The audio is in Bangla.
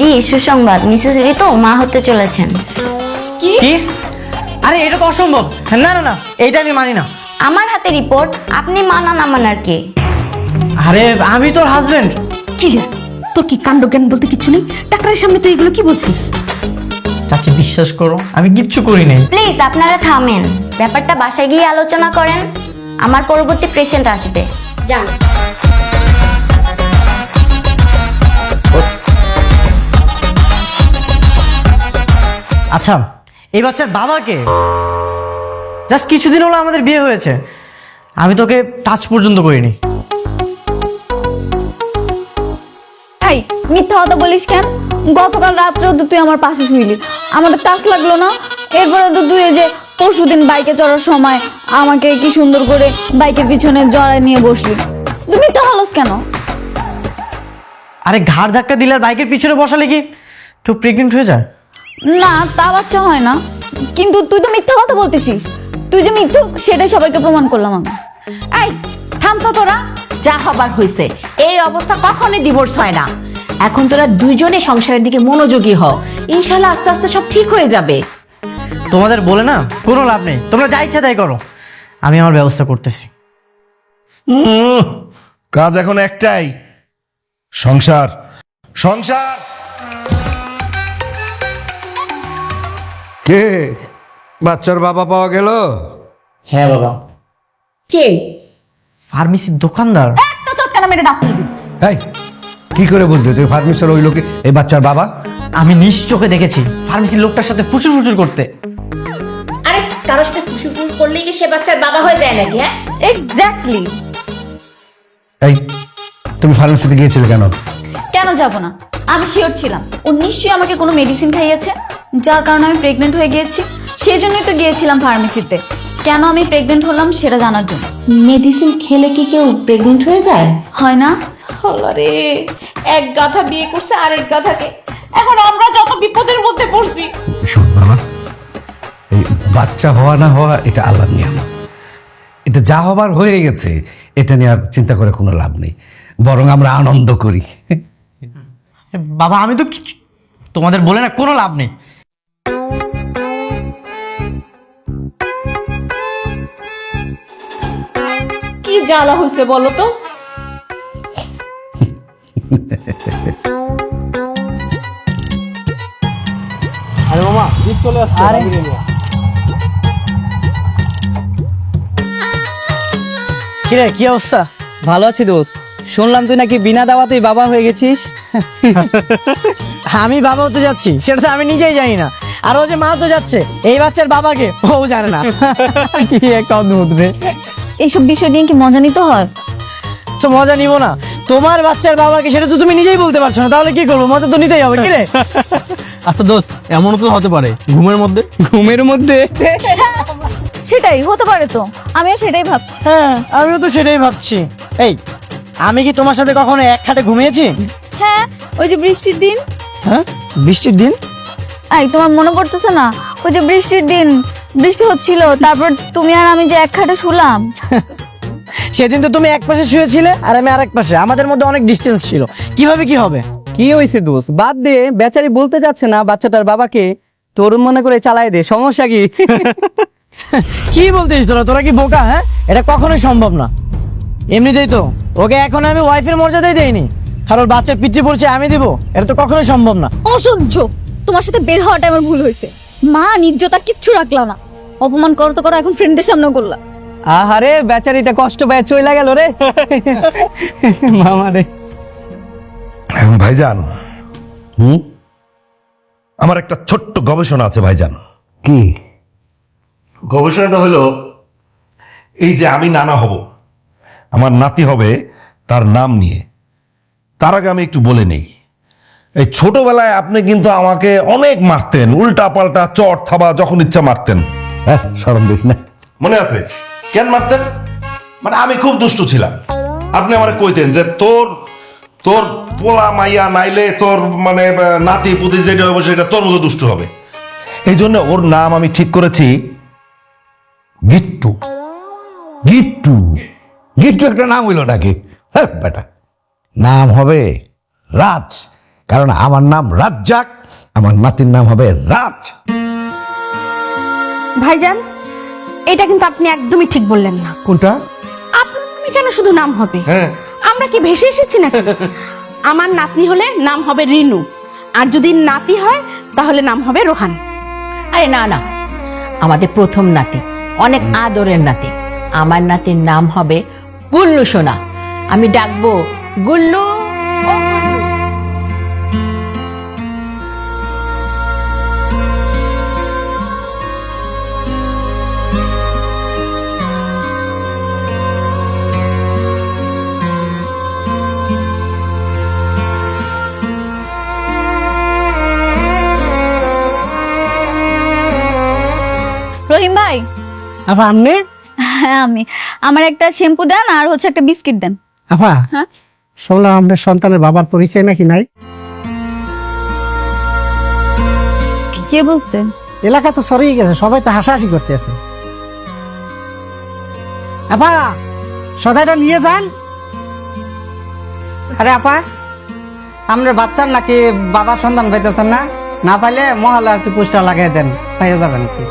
জি সুসংবাদ, মিসেস ঋতু মা হতে চলেছেন। কি? আরে এটা তো অসম্ভব। না না না, এইটা আমি মানি না। আমার হাতে রিপোর্ট, আপনি মানা না মানার কে? আরে আমি তোর হাজবেন্ড। কি রে, তোর কি কাণ্ড জ্ঞান বলতে কিছু নেই? ডাক্তারের সামনে তুই এগুলো কি বলছিস? চাচি বিশ্বাস করো, আমি কিচ্ছু করি নাই। প্লিজ আপনারা থামেন, ব্যাপারটা বাসায় গিয়ে আলোচনা করেন। আমার পরবর্তী পেশেন্ট আসবে, যান। আচ্ছা, এই বাচ্চার বাবাকে? জাস্ট কিছুদিন হলো আমাদের বিয়ে হয়েছে, আমি তোকে টাচ পর্যন্ত করিনি। এই মিথ্যা কথা বলিস কেন? গতকাল রাত্রেও তো তুই আমার পাশে শুইলি, আমাদের টাচ লাগলো না? এরপরে তো তুই এই যে পরশুদিন বাইকে চড়ার সময় আমাকে কি সুন্দর করে বাইকের পিছনে জড়ায় নিয়ে বসলি, তুই মিথ্যা বলস কেন? আরে ঘাড় ধাক্কা দিলে আর বাইকের পিছনে বসালে কি কেউ প্রেগনেন্ট হয়ে যায়? না, তা বাচ্চা হয় না, কিন্তু তুই তো মিথ্যা কথা বলতেছিস। তুই যে মিথ্যুক সেটাই সবাইকে প্রমাণ করলাম আমি। এই থামতো তোরা, যা হবার হয়েছে। এই অবস্থা কখনোই ডিভোর্স হয় না। এখন তোরা দুইজনে সংসারের দিকে মনোযোগী হও, ইনশাআল্লাহ আস্তে আস্তে সব ঠিক হয়ে যাবে। তোমাদের বলে না কোনো লাভ নেই, তোমরা যা ইচ্ছা তাই করো, আমি আমার ব্যবস্থা করতেছি। কাজ এখন একটাই, সংসার সংসার। কে? বাচ্চার বাবা পাওয়া গেল? হ্যাঁ বাবা। কে? ফার্মেসির দোকানদার। একটা চটকানা মেরে দাঁড়িয়ে দিবি। এই কি করে বুঝলি তুই ফার্মেসির ওই লোকে এই বাচ্চার বাবা? আমি নিজ চোখে দেখেছি ফার্মেসির লোকটার সাথে ফুচুর ফুচুর করতে। আরে কারোর সাথে ফুসুফুস করলেই কি সে বাচ্চার বাবা হয়ে যায় নাকি? হ্যাঁ, এক্স্যাক্টলি। এই তুমি ফার্মেসিতে গিয়েছিলে কেন? কেন যাব না? আমি শিওর ছিলাম ও নিশ্চয়ই আমাকে কোনো মেডিসিন খাইয়েছে, যার কারণে আমি প্রেগনেন্ট হয়ে গিয়েছি। সেই জন্যই তো গিয়েছিলাম ফার্মেসিতে, কেন আমি প্রেগনেন্ট হলাম সেটা জানার জন্য। মেডিসিন খেলে কি কেউ প্রেগনেন্ট হয়ে যায়? হয় না? আরে এক গাধা বিয়ে করছে আরেক গাধাকে, এখন আমরা যত বিপদের মধ্যে পড়ছি। শোন বাবা, এই বাচ্চা হওয়া না হওয়া এটা আল্লাহর নিয়ম। এটা যা হবার হয়ে গেছে, এটা নিয়ে আর চিন্তা করে কোনো লাভ নেই, বরং আমরা আনন্দ করি। বাবা আমি তো তোমাদের বলে না কোনো লাভ নেই। কি জ্বালা হয়েছে বলো তো? আরে মামা জিপ চলে আসছে। আরে কিরে কি অবস্থা? ভালো আছি দোস্ত, শুনলাম তুই নাকি বিনা দাওয়াতেই বাবা হয়ে গেছিস। আমি বাবা হতে যাচ্ছি সেটা তো আমি নিজেই জানি না, আর ও যে মা তো যাচ্ছে এই বাচ্চার বাবাকে ও জানে না। কি একটা অদ্ভুত রে। এইসব বিষয় নিয়ে কি মজা নিতে হয়? তো মজা নিব না? তোমার বাচ্চার বাবাকে সেটা তো তুমি নিজেই বলতে পারছো না, তাহলে কি করবো? মজা তো নিতেই হবে। কি রে? আচ্ছা দোস্ত, এমনও তো হতে পারে ঘুমের মধ্যে। ঘুমের মধ্যে? সেটাই হতে পারে তো, আমিও সেটাই ভাবছি। হ্যাঁ আমিও তো সেটাই ভাবছি। এই আমি কি তোমার সাথে কখনো এক খাটে ঘুমিয়েছি? হ্যাঁ, ওই যে বৃষ্টির দিন। হ্যাঁ বৃষ্টির দিন? এই তোমার মনে পড়তেছে না? ওই যে বৃষ্টির দিন, বৃষ্টি হচ্ছিল, তারপর তুমি আর আমি যে এক খাটে শুলাম। সেদিন তো তুমি এক পাশে শুয়েছিলে আর আমি আরেক পাশে, আমাদের মধ্যে অনেক ডিস্টেন্স ছিল, কিভাবে কি হবে? কি হয়েছে দোস্ত? বাদ দে, বেচারি বলতে যাচ্ছে না বাচ্চাটার বাবাকে, তোর মনে করে চালাই দে, সমস্যা কি? কি বলতেছিস তোরা কি বোকা? হ্যাঁ এটা কখনোই সম্ভব না। এমনিতেই তো ওকে এখন আমি ওয়াইফের মর্যাদাই দেইনি, আর ওর বাচ্চার পিতৃ পরিচয় আমি দিব, এটা তো কখনোই সম্ভব না। অসহ্য, তোমার সাথে বের হওয়াটা আমার ভুল হয়েছে। মা ইজ্জত আর কিচ্ছু রাখলা না, অপমান করো তো করো, এখন ফ্রেন্ডদের সামনে করলা। আহারে বেচারিটা কষ্ট পায় চইলা গেল রে। মামা রে। ভাইজান, আমার একটা ছোট্ট গবেষণা আছে ভাইজান। কি গবেষণাটা হলো এই যে আমি নানা হব, আমার নাতি হবে তার নাম নিয়ে। তার আগে আমি একটু বলে নেই, এই ছোটবেলায় আপনি কিন্তু আমাকে অনেক মারতেন, উল্টা পাল্টা চট থাবা যখন ইচ্ছা মারতেন। হ্যাঁ, শরম দিস না? মনে আছে কেন মারতেন? মানে আমি খুব দুষ্টু ছিলাম, আপনি আমারে কইতেন যে তোর তোর পোলা মাইয়া নাইলে তোর মানে নাতি পুতি যেটা হবে সেটা তোর মতো দুষ্টু হবে। এই জন্য ওর নাম আমি ঠিক করেছি গিট্টু। গিট্টু গিট্টু একটা নাম হইল নাকি? হ্যাঁ বেটা, নাম হবে রাজ, কারণ আমার নাম রাজ্জাক, আমার নাতির নাম হবে রাজ। ভাইজান, এটা কিন্তু আপনি একদমই ঠিক বললেন না। কোনটা? আপনার নামে কেন শুধু নাম হবে? হ্যাঁ, আমরা কি ভেসে এসেছি নাকি? আমার নাতনি হলে নাম হবে রিনু, আর যদি নাতি হয় তাহলে নাম হবে রোহান। আরে না না, আমাদের প্রথম নাতি, অনেক আদরের নাতি। আমার নাতির নাম হবে গুল্লু সোনা। আমি ডাকবো গুল্লু। ও গুল্লু। রহিম ভাই। আপা আপনি? হ্যাঁ আমি। আমার একটা শ্যাম্পু দেন আর হচ্ছে একটা বিস্কিট দেন। আপা হ্যাঁ? শুনলাম আমাদের সন্তানের বাবার পরিচয় নাকি নাই। কে বলছে? এলাকা তো সরিয়ে গেছে, সবাই তো হাসাহাসি করতে আছে। আপা সদাইটা নিয়ে যান। আরে আপা, আমরা বাচ্চার নাকি বাবার সন্ধান পাইতেছেন না? না পাইলে মহল্লা আর কি পোস্টার লাগাই দেন, পাইয়া যাবেন কি।